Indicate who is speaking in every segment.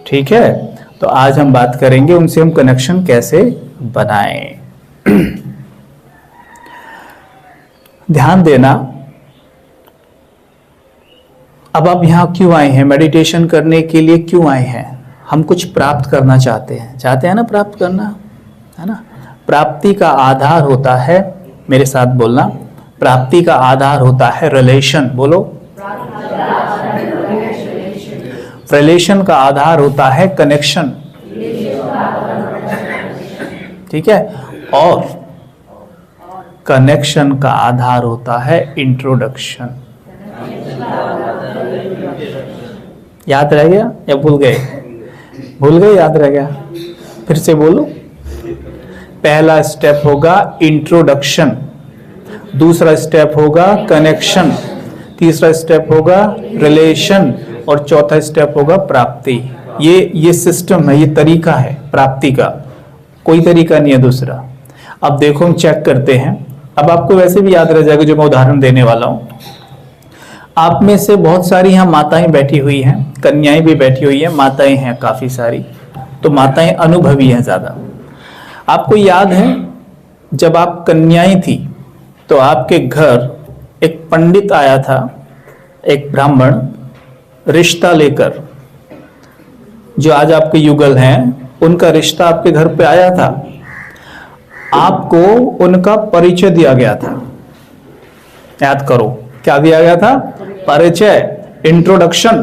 Speaker 1: ठीक है, तो आज हम बात करेंगे उनसे हम कनेक्शन कैसे बनाएं। ध्यान देना, अब आप यहां क्यों आए हैं? मेडिटेशन करने के लिए क्यों आए हैं? हम कुछ प्राप्त करना चाहते हैं ना, प्राप्त करना है ना। प्राप्ति का आधार होता है, मेरे साथ बोलना, प्राप्ति का आधार होता है रिलेशन। बोलो, रिलेशन का आधार होता है कनेक्शन। ठीक है, और कनेक्शन का आधार होता है इंट्रोडक्शन। याद रह गया या भूल गए? भूल गए, याद रह गया? फिर से बोलो। पहला स्टेप होगा इंट्रोडक्शन, दूसरा स्टेप होगा कनेक्शन, तीसरा स्टेप होगा रिलेशन और चौथा स्टेप होगा प्राप्ति। ये सिस्टम है, ये तरीका है प्राप्ति का, कोई तरीका नहीं है दूसरा। अब देखो हम चेक करते हैं। अब आपको वैसे भी याद रह जाएगा जो मैं उदाहरण देने वाला हूं। आप में से बहुत सारी यहाँ माताएं बैठी हुई हैं, कन्याएं भी बैठी हुई हैं, माताएं हैं काफी सारी, तो माताएं अनुभवी हैं ज्यादा। आपको याद है जब आप कन्याएं थी तो आपके घर एक पंडित आया था, एक ब्राह्मण, रिश्ता लेकर। जो आज आपके युगल हैं उनका रिश्ता आपके घर पे आया था, आपको उनका परिचय दिया गया था। याद करो, क्या दिया गया था? परिचय, इंट्रोडक्शन,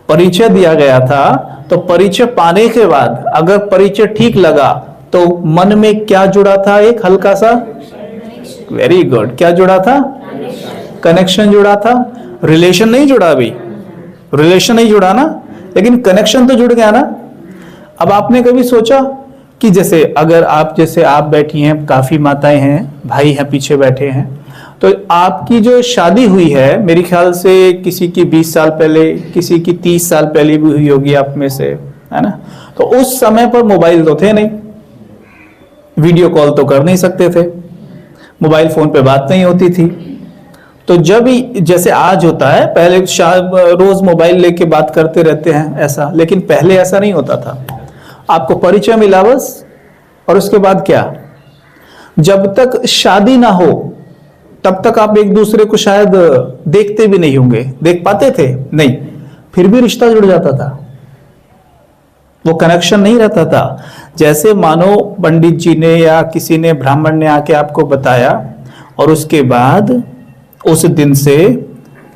Speaker 1: परिचय दिया गया था। तो परिचय पाने के बाद अगर परिचय ठीक लगा तो मन में क्या जुड़ा था? एक हल्का सा, वेरी गुड, क्या जुड़ा था? कनेक्शन जुड़ा था। रिलेशन नहीं जुड़ा, अभी रिलेशन नहीं जुड़ा ना, लेकिन कनेक्शन तो जुड़ गया ना। अब आपने कभी सोचा कि जैसे अगर आप बैठी हैं, काफी माताएं हैं, भाई हैं पीछे बैठे हैं, तो आपकी जो शादी हुई है मेरे ख्याल से किसी की 20 साल पहले, किसी की 30 साल पहले भी हुई होगी आप में से, है ना। तो उस समय पर मोबाइल तो थे नहीं, वीडियो कॉल तो कर नहीं सकते थे, मोबाइल फोन पे बात नहीं होती थी। तो जब ही जैसे आज होता है, पहले रोज मोबाइल लेके बात करते रहते हैं ऐसा, लेकिन पहले ऐसा नहीं होता था। आपको परिचय मिला बस, और उसके बाद क्या? जब तक शादी ना हो तब तक आप एक दूसरे को शायद देखते भी नहीं होंगे, देख पाते थे नहीं, फिर भी रिश्ता जुड़ जाता था, वो कनेक्शन नहीं रहता था। जैसे मानो पंडित जी ने या किसी ने, ब्राह्मण ने आके आपको बताया, और उसके बाद उस दिन से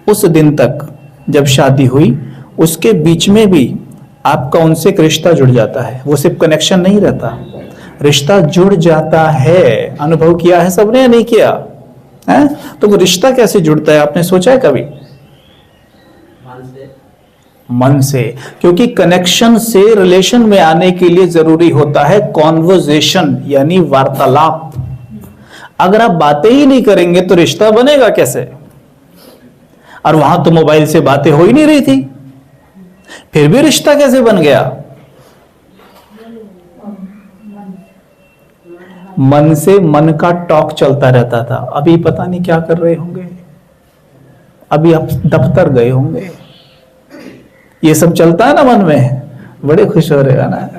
Speaker 1: उस दिन तक जब शादी हुई उसके बीच में भी आपका उनसे एक रिश्ता जुड़ जाता है। वो सिर्फ कनेक्शन नहीं रहता, रिश्ता जुड़ जाता है। अनुभव किया है सबने या नहीं किया है? तो वो रिश्ता कैसे जुड़ता है, आपने सोचा है कभी? मन से, क्योंकि कनेक्शन से रिलेशन में आने के लिए जरूरी होता है कॉन्वर्सेशन, यानी वार्तालाप। अगर आप बातें ही नहीं करेंगे तो रिश्ता बनेगा कैसे? और वहां तो मोबाइल से बातें हो ही नहीं रही थी, फिर भी रिश्ता कैसे बन गया? मन से मन का टॉक चलता रहता था। अभी पता नहीं क्या कर रहे होंगे, अभी आप दफ्तर गए होंगे, ये सब चलता है ना मन में, बड़े खुश हो रहे हैं ना।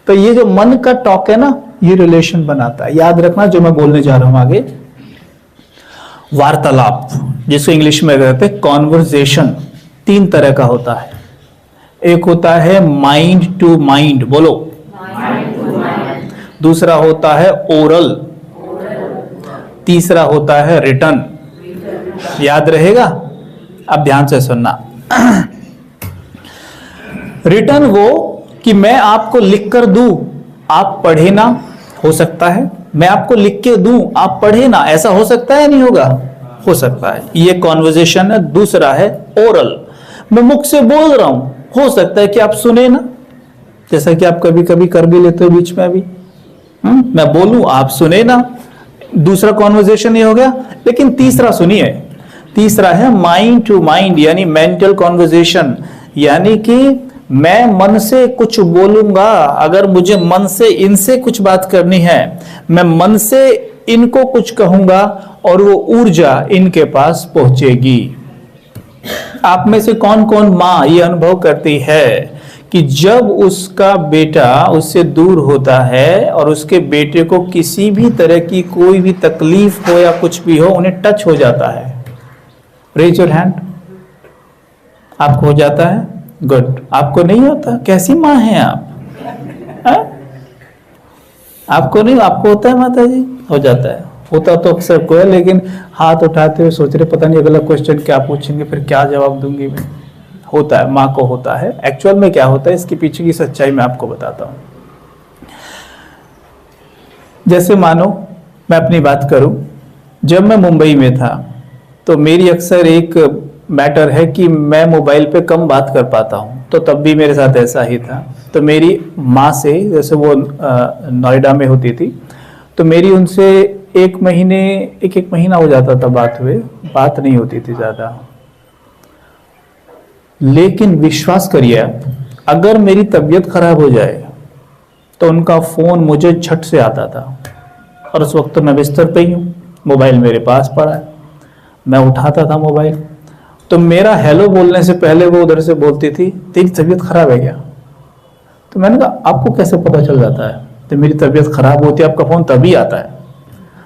Speaker 1: तो ये जो मन का टॉक है ना, ये रिलेशन बनाता है। याद रखना जो मैं बोलने जा रहा हूं आगे, वार्तालाप, जिसको इंग्लिश में कहते हैं कॉन्वर्सेशन, 3 तरह का होता है। एक होता है माइंड टू माइंड, बोलो, दूसरा होता है ओरल, तीसरा होता है रिटन। याद रहेगा? अब ध्यान से सुनना। रिटन वो कि मैं आपको लिख कर दूं, आप पढ़े ना, हो सकता है। मैं आपको लिख के दूं, आप पढ़े ना, ऐसा हो सकता है नहीं होगा? हो सकता है। ये कॉन्वर्सेशन है। दूसरा है ओरल, मैं मुख से बोल रहा हूं, हो सकता है कि आप सुने ना, जैसा कि आप कभी कभी कर भी लेते हो बीच में। अभी मैं बोलूं, आप सुने ना, दूसरा कॉन्वर्सेशन ये हो गया। लेकिन तीसरा सुनिए, तीसरा है माइंड टू माइंड, यानी मेंटल कॉन्वर्सेशन, यानी कि मैं मन से कुछ बोलूंगा। अगर मुझे मन से इनसे कुछ बात करनी है, मैं मन से इनको कुछ कहूंगा और वो ऊर्जा इनके पास पहुंचेगी। आप में से कौन कौन माँ ये अनुभव करती है कि जब उसका बेटा उससे दूर होता है और उसके बेटे को किसी भी तरह की कोई भी तकलीफ हो या कुछ भी हो, उन्हें टच हो जाता है? Raise your hand. आपको हो जाता है? गुड। आपको नहीं होता? कैसी माँ हैं आप? है? आपको नहीं, आपको होता है माता जी? हो जाता है। होता तो अक्सर को है, लेकिन हाथ उठाते हुए सोच रहे पता नहीं अगला क्वेश्चन क्या पूछेंगे, फिर क्या जवाब दूंगी मैं। होता है, माँ को होता है। एक्चुअल में क्या होता है, इसके पीछे की सच्चाई मैं आपको बताता हूं। जैसे मानो मैं अपनी बात करूं, जब मैं मुंबई में था तो मेरी अक्सर एक मैटर है कि मैं मोबाइल पे कम बात कर पाता हूं, तो तब भी मेरे साथ ऐसा ही था। तो मेरी माँ से, जैसे वो नोएडा में होती थी, तो मेरी उनसे एक महीना हो जाता था बात हुए, बात नहीं होती थी ज्यादा। लेकिन विश्वास करिए, अगर मेरी तबीयत खराब हो जाए तो उनका फोन मुझे झट से आता था, और उस वक्त तो मैं बिस्तर पे ही हूँ, मोबाइल मेरे पास पड़ा है, मैं उठाता था मोबाइल, तो मेरा हेलो बोलने से पहले वो उधर से बोलती थी तेरी तबीयत खराब है क्या? तो मैंने कहा आपको कैसे पता चल जाता है? तो मेरी तबीयत खराब होती है आपका फोन तभी आता है।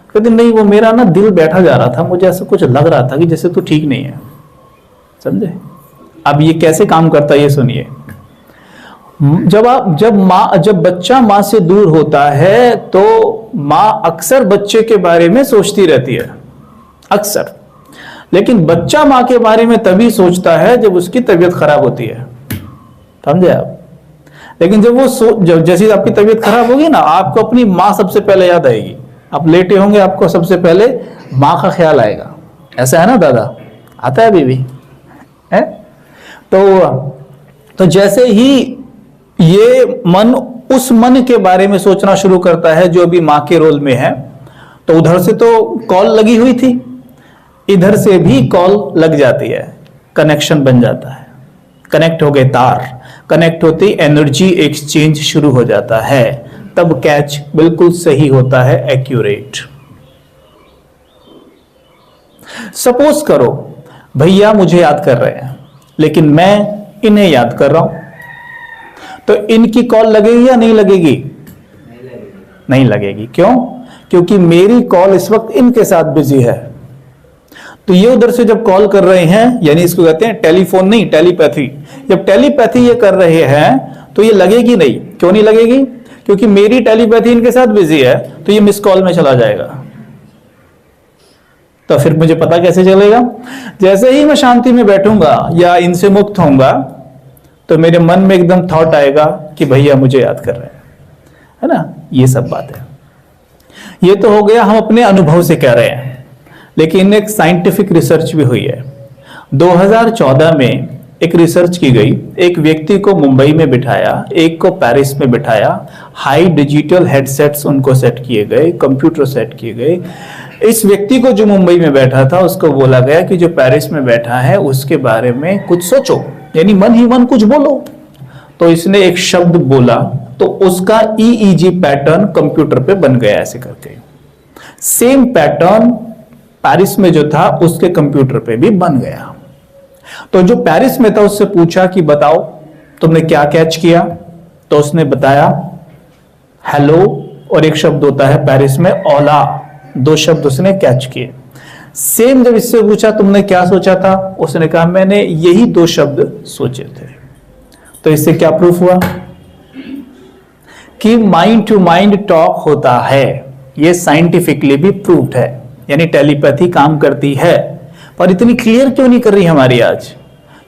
Speaker 1: कहते नहीं, वो मेरा ना दिल बैठा जा रहा था, मुझे ऐसा कुछ लग रहा था कि जैसे तू ठीक नहीं है। समझे? अब ये कैसे काम करता है ये सुनिए। जब बच्चा माँ से दूर होता है तो माँ अक्सर बच्चे के बारे में सोचती रहती है, अक्सर। लेकिन बच्चा माँ के बारे में तभी सोचता है जब उसकी तबीयत खराब होती है। समझे आप? लेकिन जब जैसी आपकी तबीयत खराब होगी ना, आपको अपनी माँ सबसे पहले याद आएगी। आप लेटे होंगे, आपको सबसे पहले माँ का ख्याल आएगा। ऐसा है ना दादा? आता है बीवी है? तो जैसे ही ये मन उस मन के बारे में सोचना शुरू करता है जो अभी माँ के रोल में है, तो उधर से तो कॉल लगी हुई थी, इधर से भी कॉल लग जाती है, कनेक्शन बन जाता है, कनेक्ट हो गए तार, कनेक्ट होते ही एनर्जी एक्सचेंज शुरू हो जाता है, तब कैच बिल्कुल सही होता है, एक्यूरेट। सपोज करो भैया मुझे याद कर रहे हैं, लेकिन मैं इन्हें याद कर रहा हूं, तो इनकी कॉल लगेगी या नहीं लगेगी? नहीं लगेगी। क्यों? क्योंकि मेरी कॉल इस वक्त इनके साथ बिजी है। तो ये उधर से जब कॉल कर रहे हैं, यानी इसको कहते हैं टेलीफोन नहीं, टेलीपैथी। जब टेलीपैथी ये कर रहे हैं तो ये लगेगी नहीं। क्यों नहीं लगेगी? क्योंकि मेरी टेलीपैथी इनके साथ बिजी है, तो ये मिस कॉल में चला जाएगा। तो फिर मुझे पता कैसे चलेगा? जैसे ही मैं शांति में बैठूंगा या इनसे मुक्त होऊंगा, तो मेरे मन में एकदम थॉट आएगा कि भैया मुझे याद कर रहे हैं, है ना? ये सब बात है। ये तो हो गया हम अपने अनुभव से कह रहे हैं, लेकिन एक साइंटिफिक रिसर्च भी हुई है। 2014 में एक रिसर्च की गई, एक व्यक्ति को मुंबई में बिठाया, एक को पेरिस में बिठाया, हाई डिजिटल हेडसेट्स उनको सेट किए गए, कंप्यूटर सेट किए गए। इस व्यक्ति को जो मुंबई में बैठा था उसको बोला गया कि जो पेरिस में बैठा है उसके बारे में कुछ सोचो, यानी मन ही मन कुछ बोलो। तो इसने एक शब्द बोला तो उसका EEG पैटर्न कंप्यूटर पे बन गया, ऐसे करके। सेम पैटर्न पेरिस में जो था उसके कंप्यूटर पे भी बन गया। तो जो पेरिस में था उससे पूछा कि बताओ तुमने क्या कैच किया? तो उसने बताया हेलो, और एक शब्द होता है पेरिस में ओला, 2 शब्द उसने कैच किए। सेम जब इससे पूछा तुमने क्या सोचा था, उसने कहा मैंने यही 2 शब्द सोचे थे। तो इससे क्या प्रूफ हुआ कि माइंड टू माइंड टॉक होता है। यह साइंटिफिकली भी प्रूव्ड है, यानी टेलीपैथी काम करती है। पर इतनी क्लियर क्यों नहीं कर रही हमारी आज?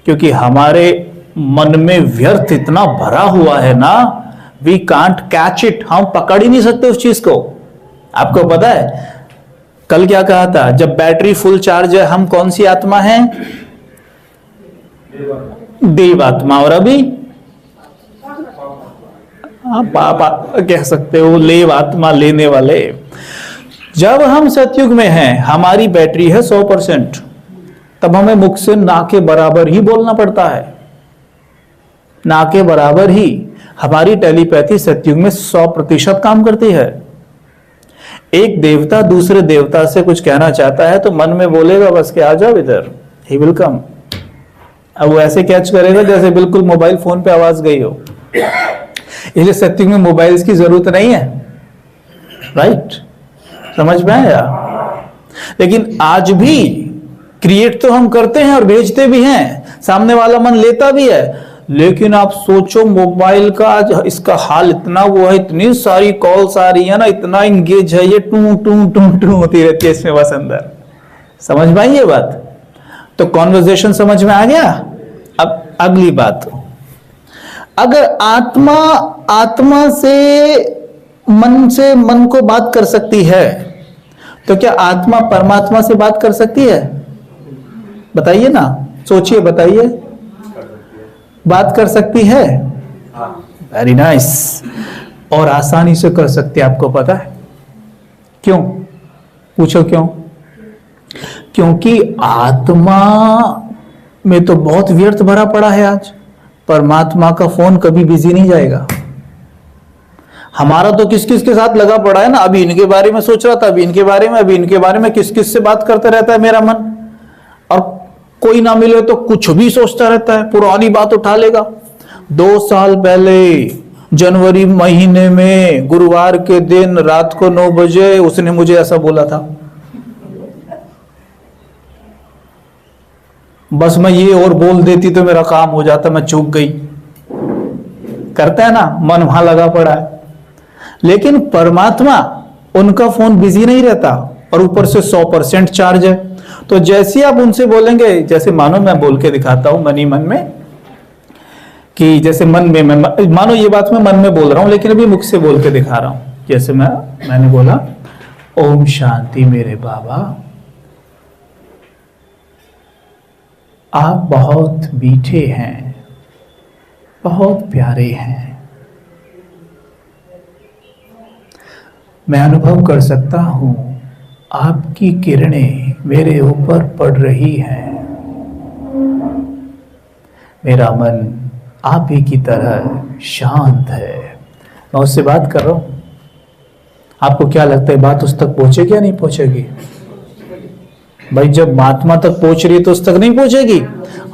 Speaker 1: क्योंकि हमारे मन में व्यर्थ इतना भरा हुआ है ना, वी कांट कैच इट, हम पकड़ ही नहीं सकते उस चीज को। आपको पता है कल क्या कहा था? जब बैटरी फुल चार्ज है हम कौन सी आत्मा है? देव आत्मा। और अभी पापा कह सकते हो, लेव आत्मा, लेने वाले। जब हम सतयुग में हैं, हमारी बैटरी है 100%, तब हमें मुख से ना के बराबर ही बोलना पड़ता है, ना के बराबर ही। हमारी टेलीपैथी सतयुग में 100% काम करती है। एक देवता दूसरे देवता से कुछ कहना चाहता है तो मन में बोलेगा बस कि आ जाओ इधर, ही विल कम। अब वो ऐसे कैच करेगा जैसे बिल्कुल मोबाइल फोन पे आवाज गई हो। इसलिए सत्युग में मोबाइल्स की जरूरत नहीं है, राइट? समझ में आया? लेकिन आज भी क्रिएट तो हम करते हैं और भेजते भी हैं, सामने वाला मन लेता भी है, लेकिन आप सोचो मोबाइल का आज इसका हाल इतना वो है, इतनी सारी कॉल्स आ रही है ना, इतना इंगेज है ये, टू टू टू टू होती रहती है इसमें बस अंदर। समझ में आई ये बात? तो कॉन्वर्सेशन समझ में आ गया। अब अगली बात, अगर आत्मा से मन को बात कर सकती है, तो क्या आत्मा परमात्मा से बात कर सकती है? बताइए ना, सोचिए, बताइए। बात कर सकती है? Very nice. और आसानी से कर सकती है, आपको पता है क्यों? पूछो क्यों? क्योंकि आत्मा में तो बहुत व्यर्थ भरा पड़ा है आज। परमात्मा का फोन कभी बिजी नहीं जाएगा। हमारा तो किस किस के साथ लगा पड़ा है ना, अभी इनके बारे में सोच रहा था, अभी इनके बारे में, अभी इनके बारे में, किस किस से बात करता रहता है मेरा मन। और कोई ना मिले तो कुछ भी सोचता रहता है, पुरानी बात उठा लेगा। 2 साल पहले जनवरी महीने में गुरुवार के दिन रात को 9 बजे उसने मुझे ऐसा बोला था। बस मैं ये और बोल देती तो मेरा काम हो जाता, मैं चूक गई। करता है ना, मन वहां लगा पड़ा है। लेकिन परमात्मा, उनका फोन बिजी नहीं रहता और ऊपर से 100% चार्ज है। तो जैसे आप उनसे बोलेंगे, जैसे मानो मैं बोल के दिखाता हूं मन ही मन में, कि जैसे मन में मैं, मानो ये बात मैं मन में बोल रहा हूं लेकिन अभी मुख से बोल के दिखा रहा हूं। जैसे मैंने बोला, ओम शांति मेरे बाबा, आप बहुत मीठे हैं, बहुत प्यारे हैं। मैं अनुभव कर सकता हूं आपकी किरणें मेरे ऊपर पड़ रही हैं। मेरा मन आप ही की तरह शांत है। मैं उससे बात कर रहा हूं। आपको क्या लगता है बात उस तक पहुंचेगी या नहीं पहुंचेगी? भाई जब महात्मा तक पहुंच रही है तो उस तक नहीं पहुंचेगी।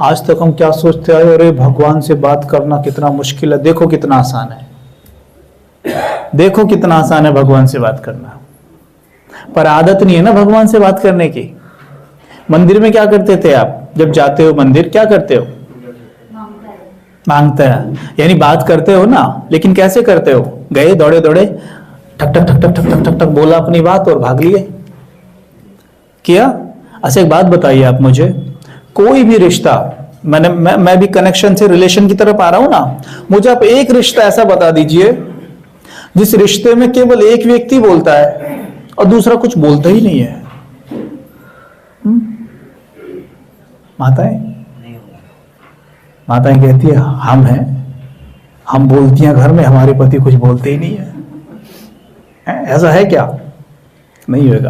Speaker 1: आज तक हम क्या सोचते हैं, अरे भगवान से बात करना कितना मुश्किल है। देखो कितना आसान है, देखो कितना आसान है भगवान से बात करना। पर आदत नहीं है ना भगवान से बात करने की। मंदिर में क्या करते थे आप? जब जाते हो मंदिर क्या करते हो? मांगते हैं, यानी बात करते हो ना, लेकिन कैसे करते हो? गए दौड़े दौड़े, ठक ठक ठक ठक ठक ठक ठक ठक बोला अपनी बात और भाग लिए, किया? अच्छा एक बात बताइए आप मुझे, कोई भी रिश्ता, मैं भी कनेक्शन से रिलेशन की तरफ आ रहा हूं ना, मुझे आप एक रिश्ता ऐसा बता दीजिए जिस रिश्ते में केवल एक व्यक्ति बोलता है और दूसरा कुछ बोलता ही नहीं है। माताएं कहती है हम हैं, हम बोलती हैं घर में, हमारे पति कुछ बोलते ही नहीं है। ऐसा है क्या? नहीं होगा।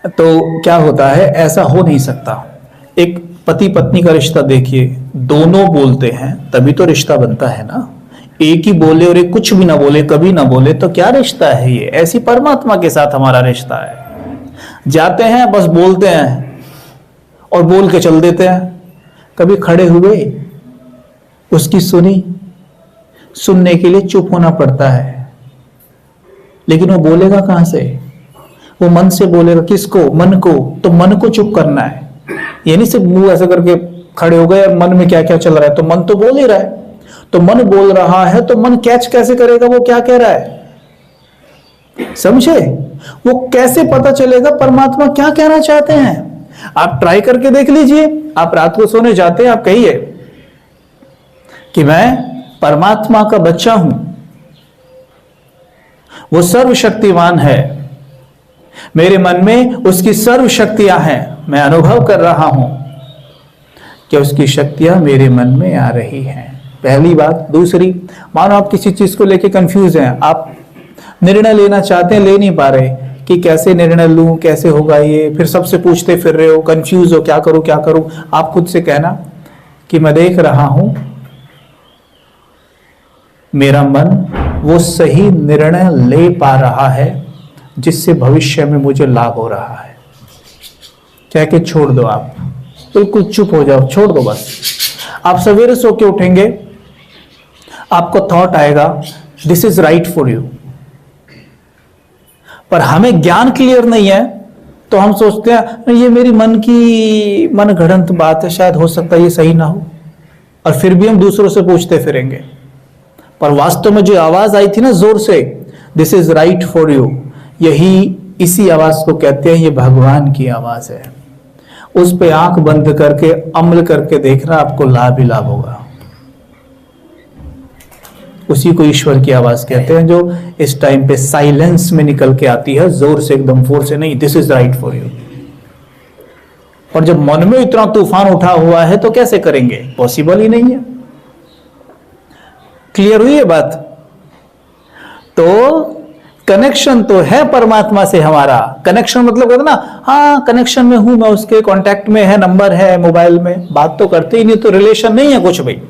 Speaker 1: तो क्या होता है, ऐसा हो नहीं सकता। एक पति पत्नी का रिश्ता देखिए, दोनों बोलते हैं तभी तो रिश्ता बनता है ना। एक ही बोले और एक कुछ भी ना बोले, कभी ना बोले, तो क्या रिश्ता है ये? ऐसी परमात्मा के साथ हमारा रिश्ता है। जाते हैं बस बोलते हैं और बोल के चल देते हैं। कभी खड़े हुए, उसकी सुनी, सुनने के लिए चुप होना पड़ता है, लेकिन वो बोलेगा कहां से? वो मन से बोलेगा। किसको? मन को। तो मन को चुप करना है, यानी सिर्फ मुंह ऐसा करके खड़े हो गए, मन में क्या क्या चल रहा है, तो मन तो बोल ही रहा है। तो मन बोल रहा है तो मन कैच कैसे करेगा वो क्या कह रहा है? समझे? वो कैसे पता चलेगा परमात्मा क्या कहना चाहते हैं? आप ट्राई करके देख लीजिए। आप रात को सोने जाते हैं, आप कहिए कि मैं परमात्मा का बच्चा हूं, वो सर्वशक्तिमान है, मेरे मन में उसकी सर्व शक्तियां हैं, मैं अनुभव कर रहा हूं कि उसकी शक्तियां मेरे मन में आ रही हैं। पहली बात। दूसरी, मानो आप किसी चीज को लेके कंफ्यूज हैं, आप निर्णय लेना चाहते हैं, ले नहीं पा रहे कि कैसे निर्णय लूं, कैसे होगा ये, फिर सबसे पूछते फिर रहे हो, कंफ्यूज हो, क्या करूं क्या करूं। आप खुद से कहना कि मैं देख रहा हूं मेरा मन वो सही निर्णय ले पा रहा है जिससे भविष्य में मुझे लाभ हो रहा है। कह के छोड़ दो आप, बिल्कुल चुप हो जाओ, छोड़ दो बस। आप सवेरे सो के उठेंगे, आपको थॉट आएगा this is right for you, पर हमें ज्ञान क्लियर नहीं है तो हम सोचते हैं ये मेरी मन गढ़ंत बात है, शायद हो सकता है ये सही ना हो, और फिर भी हम दूसरों से पूछते फिरेंगे। पर वास्तव में जो आवाज आई थी ना जोर से, this is right for you, इसी आवाज को कहते हैं ये भगवान की आवाज है। उस पे आंख बंद करके अमल करके देखना, आपको लाभ ही लाभ होगा। उसी को ईश्वर की आवाज कहते हैं, जो इस टाइम पे साइलेंस में निकल के आती है, जोर से एकदम फोर्स से नहीं, this is right for you. और जब मन में इतना तूफान उठा हुआ है तो कैसे करेंगे, पॉसिबल ही नहीं है। क्लियर हुई है बात? तो कनेक्शन तो है परमात्मा से हमारा। कनेक्शन मतलब कहते ना, हाँ कनेक्शन में हूं मैं, उसके कांटेक्ट में है, नंबर है मोबाइल में, बात तो करते ही नहीं, तो रिलेशन नहीं है कुछ भाई।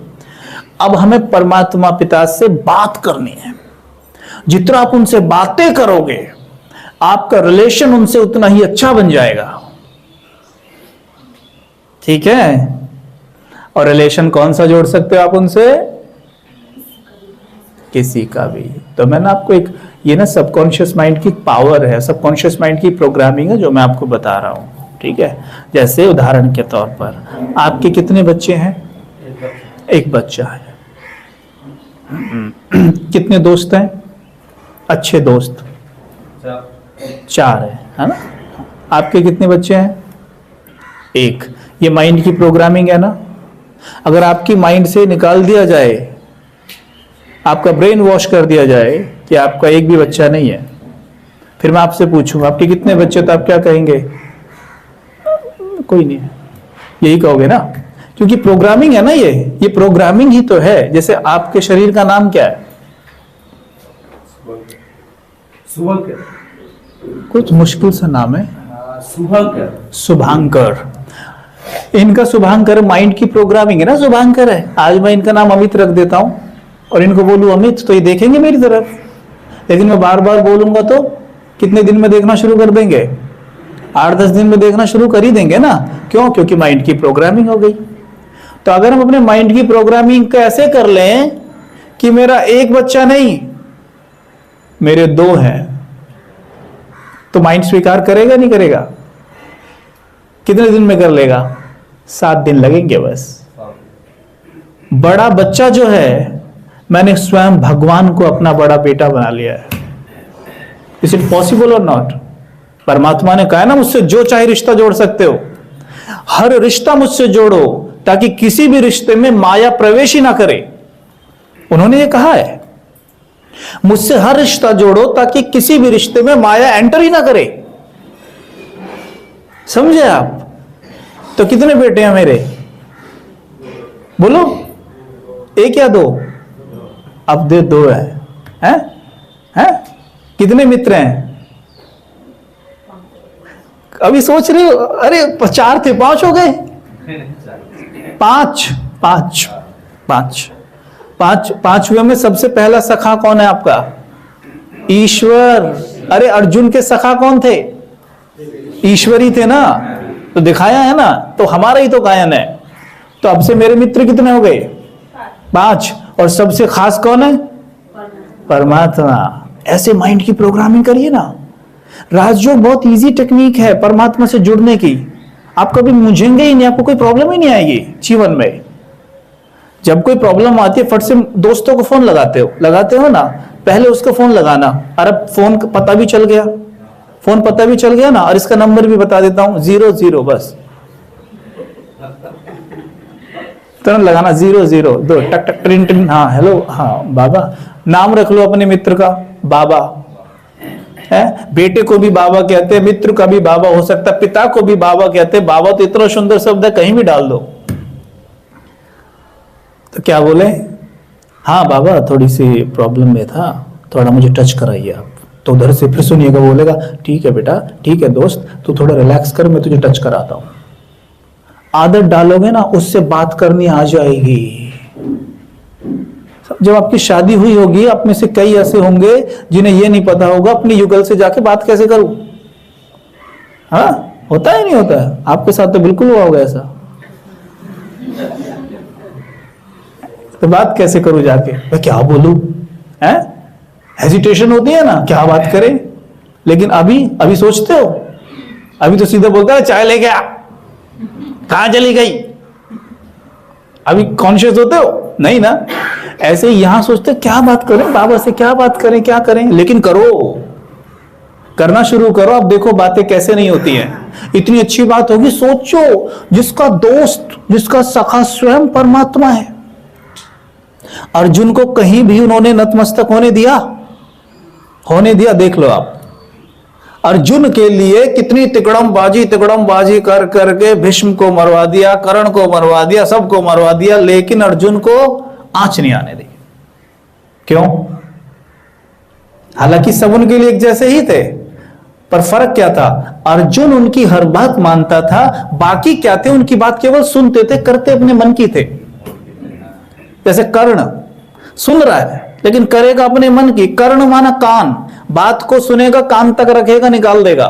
Speaker 1: अब हमें परमात्मा पिता से बात करनी है। जितना आप उनसे बातें करोगे, आपका रिलेशन उनसे उतना ही अच्छा बन जाएगा। ठीक है? और रिलेशन कौन सा जोड़ सकते हो आप उनसे? किसी का भी। तो मैंने आपको एक ये ना सबकॉन्शियस माइंड की पावर है, सबकॉन्शियस माइंड की प्रोग्रामिंग है जो मैं आपको बता रहा हूं। ठीक है? जैसे उदाहरण के तौर पर आपके कितने बच्चे हैं? एक बच्चा है। कितने दोस्त हैं? अच्छे दोस्त 4 है ना? आपके कितने बच्चे हैं? 1। ये माइंड की प्रोग्रामिंग है ना। अगर आपकी माइंड से निकाल दिया जाए, आपका ब्रेन वॉश कर दिया जाए कि आपका एक भी बच्चा नहीं है, फिर मैं आपसे पूछूंगा आपके कितने बच्चे, तो आप क्या कहेंगे? कोई नहीं है, यही कहोगे ना, क्योंकि प्रोग्रामिंग है ना। ये प्रोग्रामिंग ही तो है। जैसे आपके शरीर का नाम क्या है? कुछ मुश्किल सा नाम है। शुभांकर। इनका शुभांकर माइंड की प्रोग्रामिंग है ना, शुभांकर है। आज मैं इनका नाम अमित रख देता हूं और इनको बोलूं अमित, तो ये देखेंगे मेरी तरफ, लेकिन मैं बार बार बोलूंगा तो कितने दिन में देखना शुरू कर देंगे? 8-10 दिन में देखना शुरू कर ही देंगे ना। क्यों? क्योंकि माइंड की प्रोग्रामिंग हो गई। तो अगर हम अपने माइंड की प्रोग्रामिंग कैसे कर लें कि मेरा एक बच्चा नहीं, मेरे 2 हैं, तो माइंड स्वीकार करेगा नहीं करेगा? कितने दिन में कर लेगा? 7 दिन लगेंगे बस। बड़ा बच्चा जो है, मैंने स्वयं भगवान को अपना बड़ा बेटा बना लिया है। इज इट पॉसिबल और नॉट? परमात्मा ने कहा है ना, मुझसे जो चाहे रिश्ता जोड़ सकते हो, हर रिश्ता मुझसे जोड़ो ताकि किसी भी रिश्ते में माया प्रवेश ही ना करे। उन्होंने ये कहा है, मुझसे हर रिश्ता जोड़ो ताकि किसी भी रिश्ते में माया एंटर ही ना करे। समझे आप? तो कितने बेटे हैं मेरे? बोलो, 1 या 2? अब 2 हैं? कितने मित्र हैं? अभी सोच रहे हो, अरे 4 थे, 5 हो गए। 5वें में सबसे पहला सखा कौन है आपका? ईश्वर। अरे अर्जुन के सखा कौन थे? ईश्वर ही थे ना, तो दिखाया है ना, तो हमारा ही तो गायन है। तो अब से मेरे मित्र कितने हो गए? 5। और सबसे खास कौन है? परमात्मा। ऐसे माइंड की प्रोग्रामिंग करिए ना। राजयोग बहुत इजी टेक्निक है परमात्मा से जुड़ने की। आप कभी मुझेंगे ही नहीं, आपको कोई प्रॉब्लम ही नहीं आएगी जीवन में। जब कोई प्रॉब्लम आती है, फट से दोस्तों को फोन लगाते हो ना, पहले उसको फोन लगाना। अरे फोन पता भी चल गया, फोन पता भी चल गया ना, और इसका नंबर भी बता देता हूं, 00 बस तुरंत लगाना, 002 टक टक ट्रिन ट्रिन। हाँ हेलो, हाँ बाबा। नाम रख लो अपने मित्र का, बाबा है। बेटे को भी बाबा कहते हैं, मित्र का भी बाबा हो सकता है, पिता को भी बाबा कहते हैं। बाबा तो इतना सुंदर शब्द है, कहीं भी डाल दो। तो क्या बोले? हाँ बाबा, थोड़ी सी प्रॉब्लम में था, थोड़ा मुझे टच कराइए आप। तो उधर से फिर सुनिएगा, बोलेगा ठीक है बेटा, ठीक है दोस्त, तू थोड़ा रिलैक्स कर, मैं तुझे टच कराता हूं। आदत डालोगे ना, उससे बात करनी आ जाएगी। जब आपकी शादी हुई होगी, आप में से कई ऐसे होंगे जिन्हें यह नहीं पता होगा अपनी युगल से जाके बात कैसे करूं। हाँ, होता है नहीं होता है? आपके साथ तो बिल्कुल हुआ होगा ऐसा। तो बात कैसे करूं जाके, मैं क्या बोलूं, है हेजिटेशन होती है ना, क्या बात करें। लेकिन अभी सोचते हो, अभी तो सीधे बोलता है चाय लेके आ, कहां चली गई, अभी कॉन्शियस होते हो नहीं ना। ऐसे यहां सोचते क्या बात करें बाबा से, क्या बात करें, क्या करें। लेकिन करो, करना शुरू करो, अब देखो बातें कैसे नहीं होती हैं। इतनी अच्छी बात होगी। सोचो, जिसका दोस्त, जिसका सखा स्वयं परमात्मा है, अर्जुन को कहीं भी उन्होंने नतमस्तक होने दिया। देख लो आप, अर्जुन के लिए कितनी तिकड़म बाजी कर करके भीष्म को मरवा दिया, कर्ण को मरवा दिया, सबको मरवा दिया, लेकिन अर्जुन को आंच नहीं आने दी। क्यों? हालांकि सब उनके लिए एक जैसे ही थे, पर फर्क क्या था, अर्जुन उनकी हर बात मानता था, बाकी क्या थे, उनकी बात केवल सुनते थे, करते अपने मन की थे। जैसे कर्ण सुन रहा है लेकिन करेगा अपने मन की। कर्ण माना कान, बात को सुनेगा, कान तक रखेगा, निकाल देगा।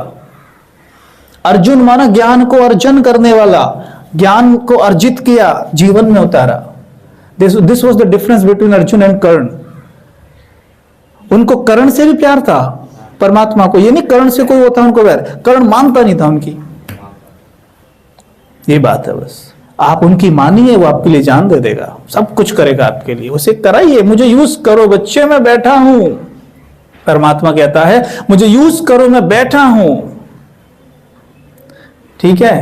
Speaker 1: अर्जुन माना ज्ञान को अर्जन करने वाला, ज्ञान को अर्जित किया, जीवन में उतारा। This was the difference between Arjun and Karna. उनको कर्ण से भी प्यार था परमात्मा को, ये नहीं कर्ण से कोई होता उनको वैर, कर्ण मानता नहीं था उनकी। ये बात है बस, आप उनकी मानिए, वो आपके लिए जान दे देगा, सब कुछ करेगा आपके लिए। उसे कराइए, मुझे यूज करो बच्चे, मैं बैठा हूं। परमात्मा कहता है मुझे यूज करो, मैं बैठा हूं। ठीक है।